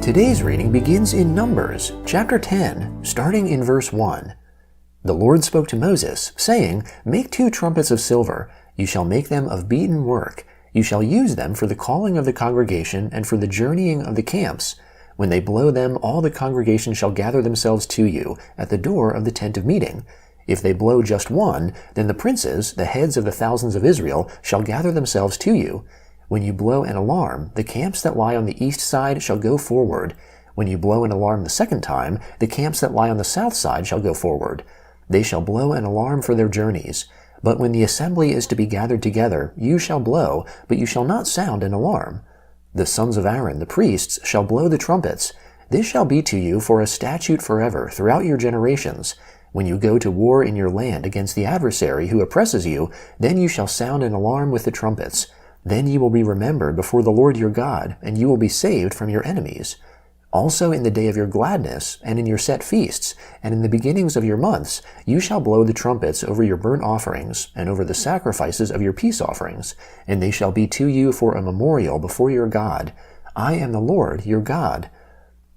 Today's reading begins in Numbers, chapter 10, starting in verse 1. The Lord spoke to Moses, saying, "Make 2 trumpets of silver. You shall make them of beaten work. You shall use them for the calling of the congregation and for the journeying of the camps. When they blow them, all the congregation shall gather themselves to you at the door of the tent of meeting. If they blow just one, then the princes, the heads of the thousands of Israel, shall gather themselves to you. When you blow an alarm, the camps that lie on the east side shall go forward. When you blow an alarm the second time, the camps that lie on the south side shall go forward. They shall blow an alarm for their journeys. But when the assembly is to be gathered together, you shall blow, but you shall not sound an alarm. The sons of Aaron, the priests, shall blow the trumpets. This shall be to you for a statute forever throughout your generations. When you go to war in your land against the adversary who oppresses you, then you shall sound an alarm with the trumpets. Then you will be remembered before the Lord your God, and you will be saved from your enemies. Also in the day of your gladness, and in your set feasts, and in the beginnings of your months, you shall blow the trumpets over your burnt offerings, and over the sacrifices of your peace offerings, and they shall be to you for a memorial before your God. I am the Lord your God.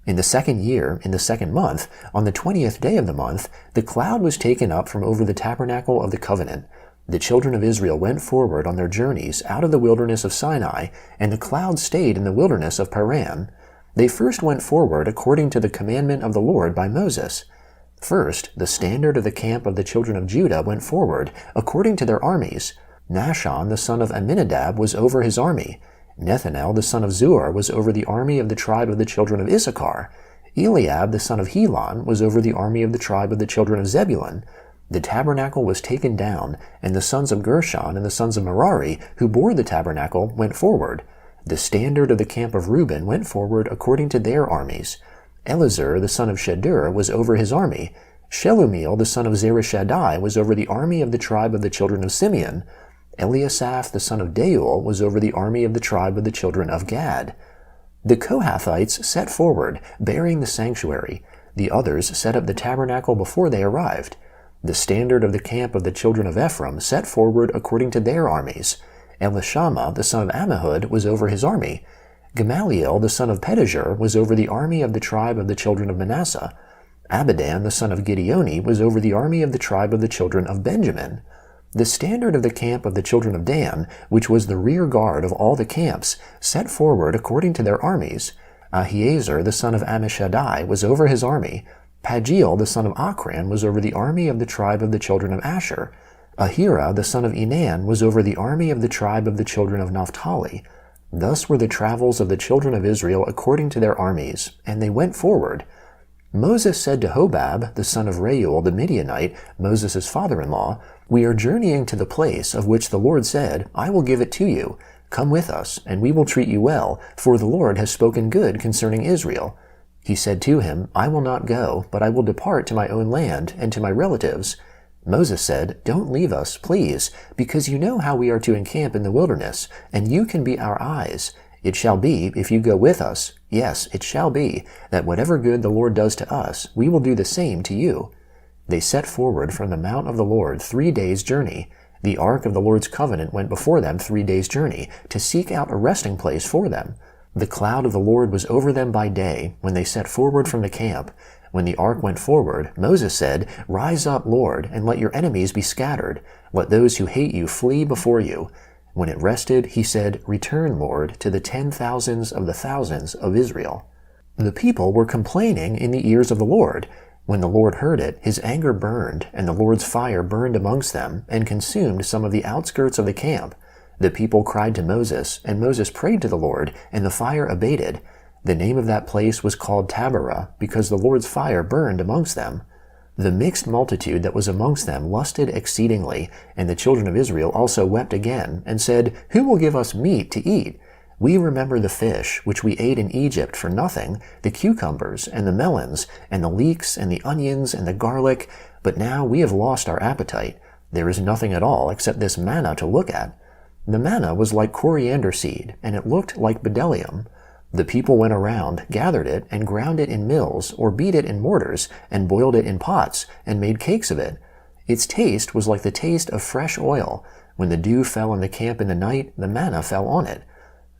In the 2nd year, in the 2nd month, on the 20th day of the month, the cloud was taken up from over the tabernacle of the covenant. The children of Israel went forward on their journeys out of the wilderness of Sinai, and the cloud stayed in the wilderness of Paran. They first went forward according to the commandment of the Lord by Moses. First, the standard of the camp of the children of Judah went forward according to their armies. Nahshon the son of Amminadab was over his army. Nethanel the son of Zuar was over the army of the tribe of the children of Issachar. Eliab the son of Helon was over the army of the tribe of the children of Zebulun. The tabernacle was taken down, and the sons of Gershon and the sons of Merari, who bore the tabernacle, went forward. The standard of the camp of Reuben went forward according to their armies. Elizur the son of Shedeur was over his army. Shelumiel the son of Zereshaddai was over the army of the tribe of the children of Simeon. Eliasaph the son of Deuel was over the army of the tribe of the children of Gad. The Kohathites set forward, bearing the sanctuary. The others set up the tabernacle before they arrived. The standard of the camp of the children of Ephraim set forward according to their armies. Elishama the son of Ammihud was over his army. Gamaliel the son of Pedahzur was over the army of the tribe of the children of Manasseh. Abidan the son of Gideoni was over the army of the tribe of the children of Benjamin. The standard of the camp of the children of Dan, which was the rear guard of all the camps, set forward according to their armies. Ahiezer the son of Ammishaddai was over his army. Pagiel the son of Achran was over the army of the tribe of the children of Asher. Ahira the son of Enan was over the army of the tribe of the children of Naphtali. Thus were the travels of the children of Israel according to their armies, and they went forward. Moses said to Hobab, the son of Reuel the Midianite, Moses' father-in-law, "We are journeying to the place of which the Lord said, 'I will give it to you. Come with us, and we will treat you well, for the Lord has spoken good concerning Israel.' He said to him, 'I will not go, but I will depart to my own land and to my relatives.' Moses said, 'Don't leave us, please, because you know how we are to encamp in the wilderness, and you can be our eyes. It shall be, if you go with us, yes, it shall be, that whatever good the Lord does to us, we will do the same to you.' They set forward from the mount of the Lord 3 days' journey. The ark of the Lord's covenant went before them 3 days' journey, to seek out a resting place for them. The cloud of the Lord was over them by day, when they set forward from the camp. When the ark went forward, Moses said, 'Rise up, Lord, and let your enemies be scattered. Let those who hate you flee before you.' When it rested, he said, 'Return, Lord, to the 10,000s of the thousands of Israel.'" The people were complaining in the ears of the Lord. When the Lord heard it, his anger burned, and the Lord's fire burned amongst them, and consumed some of the outskirts of the camp. The people cried to Moses, and Moses prayed to the Lord, and the fire abated. The name of that place was called Taberah, because the Lord's fire burned amongst them. The mixed multitude that was amongst them lusted exceedingly, and the children of Israel also wept again, and said, "Who will give us meat to eat? We remember the fish, which we ate in Egypt for nothing, the cucumbers, and the melons, and the leeks, and the onions, and the garlic, but now we have lost our appetite. There is nothing at all except this manna to look at." The manna was like coriander seed, and it looked like bdellium. The people went around, gathered it, and ground it in mills, or beat it in mortars, and boiled it in pots, and made cakes of it. Its taste was like the taste of fresh oil. When the dew fell on the camp in the night, the manna fell on it.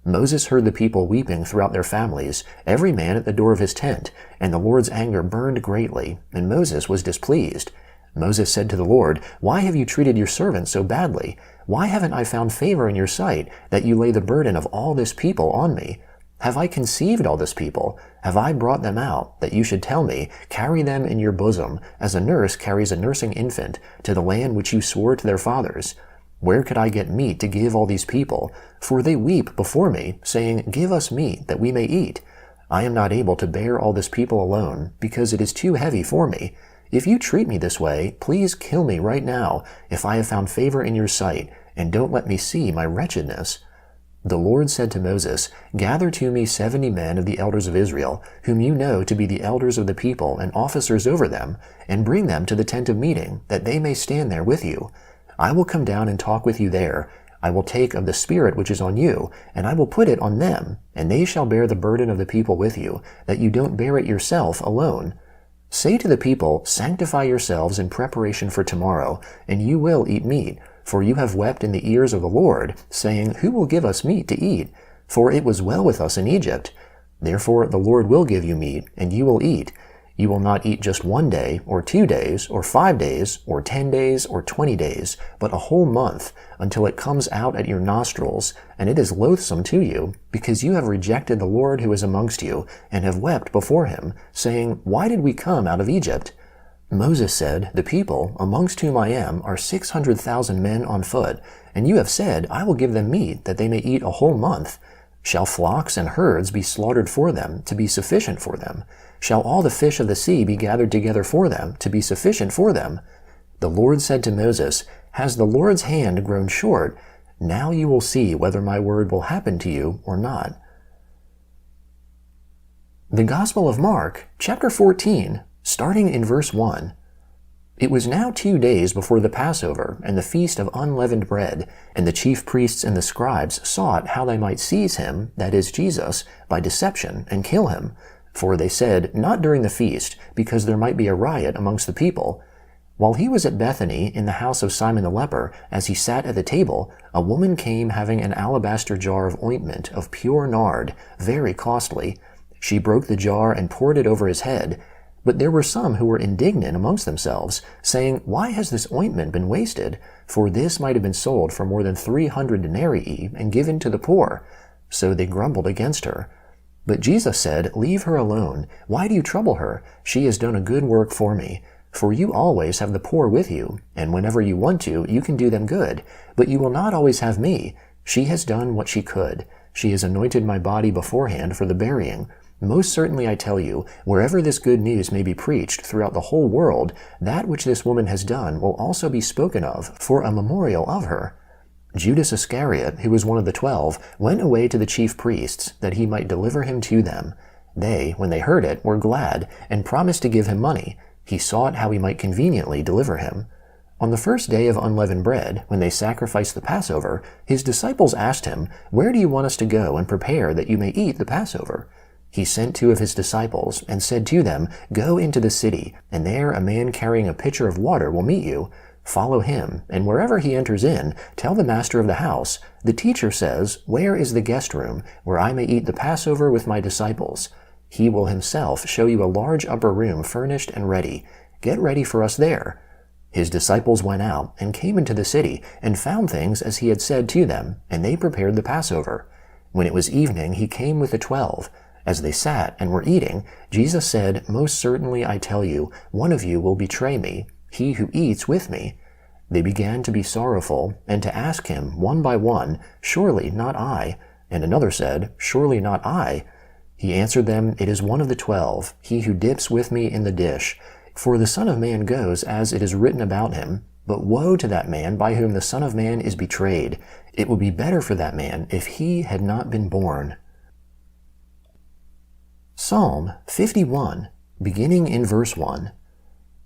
Moses heard the people weeping throughout their families, every man at the door of his tent, and the Lord's anger burned greatly, and Moses was displeased. Moses said to the Lord, "Why have you treated your servant so badly? Why haven't I found favor in your sight, that you lay the burden of all this people on me? Have I conceived all this people? Have I brought them out, that you should tell me, carry them in your bosom, as a nurse carries a nursing infant, to the land which you swore to their fathers? Where could I get meat to give all these people? For they weep before me, saying, 'Give us meat, that we may eat.' I am not able to bear all this people alone, because it is too heavy for me. If you treat me this way, please kill me right now, if I have found favor in your sight, and don't let me see my wretchedness." The Lord said to Moses, "Gather to me 70 men of the elders of Israel, whom you know to be the elders of the people and officers over them, and bring them to the tent of meeting, that they may stand there with you. I will come down and talk with you there. I will take of the Spirit which is on you, and I will put it on them, and they shall bear the burden of the people with you, that you don't bear it yourself alone. Say to the people, 'Sanctify yourselves in preparation for tomorrow, and you will eat meat. For you have wept in the ears of the Lord, saying, Who will give us meat to eat? For it was well with us in Egypt. Therefore the Lord will give you meat, and you will eat. You will not eat just 1 day, or 2 days, or 5 days, or 10 days, or 20 days, but a whole month, until it comes out at your nostrils, and it is loathsome to you, because you have rejected the Lord who is amongst you, and have wept before him, saying, Why did we come out of Egypt?' Moses said, 'The people, amongst whom I am, are 600,000 men on foot, and you have said, I will give them meat, that they may eat a whole month. Shall flocks and herds be slaughtered for them, to be sufficient for them? Shall all the fish of the sea be gathered together for them, to be sufficient for them?' The Lord said to Moses, 'Has the Lord's hand grown short? Now you will see whether my word will happen to you or not.'" The Gospel of Mark, chapter 14, starting in verse 1. It was now 2 days before the Passover and the feast of unleavened bread, and the chief priests and the scribes sought how they might seize him, that is Jesus, by deception, and kill him. For they said, Not during the feast, because there might be a riot amongst the people. While he was at Bethany, in the house of Simon the leper, as he sat at the table, a woman came having an alabaster jar of ointment of pure nard, very costly. She broke the jar and poured it over his head. But there were some who were indignant amongst themselves, saying, Why has this ointment been wasted? For this might have been sold for more than 300 denarii and given to the poor. So they grumbled against her. But Jesus said, Leave her alone. Why do you trouble her? She has done a good work for me. For you always have the poor with you, and whenever you want to, you can do them good. But you will not always have me. She has done what she could. She has anointed my body beforehand for the burying. Most certainly I tell you, wherever this good news may be preached throughout the whole world, that which this woman has done will also be spoken of for a memorial of her. Judas Iscariot, who was one of the 12, went away to the chief priests, that he might deliver him to them. They, when they heard it, were glad, and promised to give him money. He sought how he might conveniently deliver him. On the first day of unleavened bread, when they sacrificed the Passover, his disciples asked him, Where do you want us to go and prepare that you may eat the Passover? He sent 2 of his disciples, and said to them, Go into the city, and there a man carrying a pitcher of water will meet you. Follow him, and wherever he enters in, tell the master of the house, The teacher says, Where is the guest room, where I may eat the Passover with my disciples? He will himself show you a large upper room furnished and ready. Get ready for us there. His disciples went out, and came into the city, and found things as he had said to them, and they prepared the Passover. When it was evening, he came with the 12. As they sat and were eating, Jesus said, Most certainly I tell you, one of you will betray me, he who eats with me. They began to be sorrowful, and to ask him one by one, Surely not I. And another said, Surely not I. He answered them, It is one of the 12, he who dips with me in the dish. For the Son of Man goes as it is written about him. But woe to that man by whom the Son of Man is betrayed. It would be better for that man if he had not been born. Psalm 51, beginning in verse 1.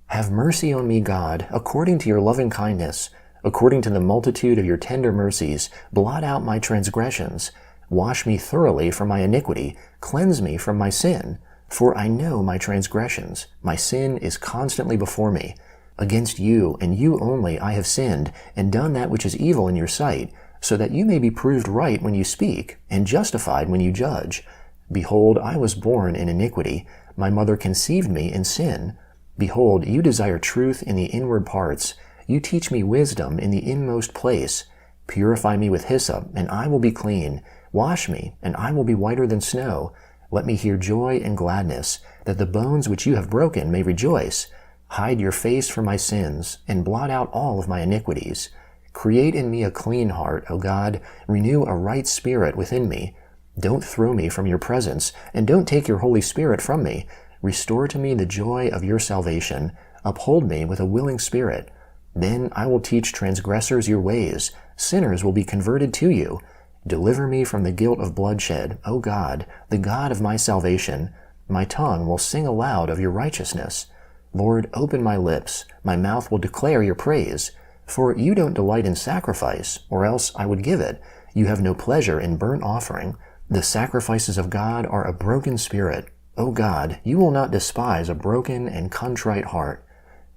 Have mercy on me, God, according to your loving kindness. According to the multitude of your tender mercies, blot out my transgressions. Wash me thoroughly from my iniquity, cleanse me from my sin. For I know my transgressions, my sin is constantly before me. Against you, and you only, I have sinned, and done that which is evil in your sight, so that you may be proved right when you speak, and justified when you judge. Behold, I was born in iniquity, my mother conceived me in sin. Behold, you desire truth in the inward parts, you teach me wisdom in the inmost place. Purify me with hyssop, and I will be clean. Wash me, and I will be whiter than snow. Let me hear joy and gladness, that the bones which you have broken may rejoice. Hide your face from my sins, and blot out all of my iniquities. Create in me a clean heart, O God, renew a right spirit within me. Don't throw me from your presence, and don't take your Holy Spirit from me. Restore to me the joy of your salvation. Uphold me with a willing spirit. Then I will teach transgressors your ways. Sinners will be converted to you. Deliver me from the guilt of bloodshed, O God, the God of my salvation. My tongue will sing aloud of your righteousness. Lord, open my lips. My mouth will declare your praise. For you don't delight in sacrifice, or else I would give it. You have no pleasure in burnt offering. The sacrifices of God are a broken spirit. O God, you will not despise a broken and contrite heart.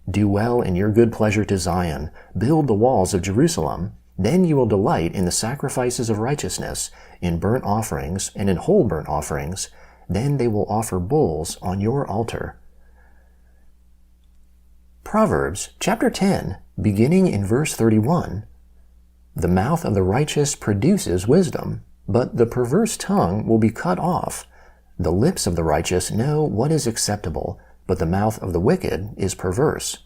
Do well in your good pleasure to Zion. Build the walls of Jerusalem. Then you will delight in the sacrifices of righteousness, in burnt offerings, and in whole burnt offerings. Then they will offer bulls on your altar. Proverbs chapter 10, beginning in verse 31. The mouth of the righteous produces wisdom, but the perverse tongue will be cut off. The lips of the righteous know what is acceptable, but the mouth of the wicked is perverse.